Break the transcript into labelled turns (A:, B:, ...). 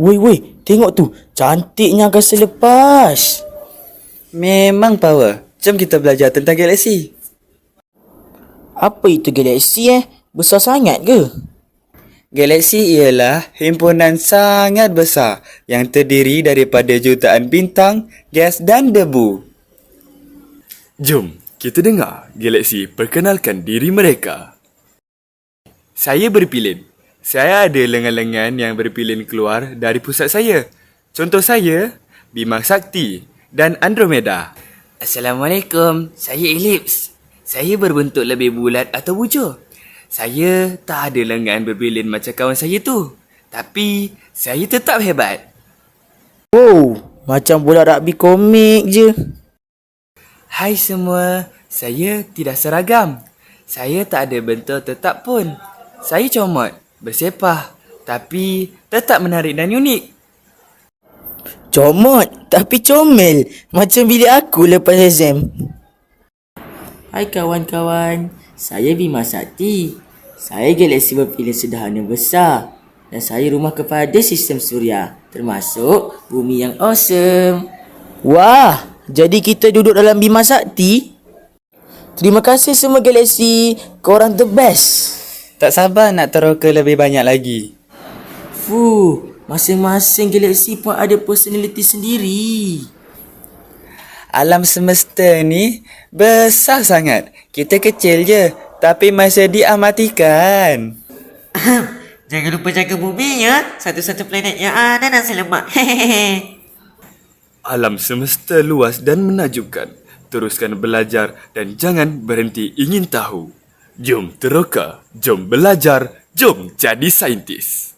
A: Woi, tengok tu. Cantiknya angkasa lepas.
B: Memang power. Jom kita belajar tentang galaksi.
A: Apa itu galaksi Besar sangat ke?
B: Galaksi ialah himpunan sangat besar yang terdiri daripada jutaan bintang, gas dan debu.
C: Jom, kita dengar galaksi perkenalkan diri mereka. Saya berpilin. Saya ada lengan-lengan yang berpilin keluar dari pusat saya. Contoh saya, Bima Sakti dan Andromeda.
D: Assalamualaikum, saya Ellipse. Saya berbentuk lebih bulat atau bujur. Saya tak ada lengan berbilin macam kawan saya tu. Tapi, saya tetap hebat.
A: Wow, macam bola rugby komik je.
D: Hai semua, saya tidak seragam. Saya tak ada bentuk tetap pun. Saya comot, bersepah. Tapi, tetap menarik dan unik.
A: Comot, tapi comel. Macam bilik aku lepas exam.
E: Hai kawan-kawan, saya Bima Sakti. Saya galaksi berpilin sederhana besar dan saya rumah kepada sistem suria, termasuk bumi yang awesome.
A: Wah, jadi kita duduk dalam Bima Sakti? Terima kasih semua galaksi. Korang the best.
B: Tak sabar nak teroka lebih banyak lagi.
E: Masing-masing galaksi pun ada personaliti sendiri.
B: Alam semesta ni besar sangat. Kita kecil je, tapi masih diamatikan.
F: Jangan lupa jaga bumi ya. Satu-satu planet yang ada nasi lemak. Hehehe.
C: Alam semesta luas dan menakjubkan. Teruskan belajar dan jangan berhenti ingin tahu. Jom teroka, jom belajar, jom jadi saintis.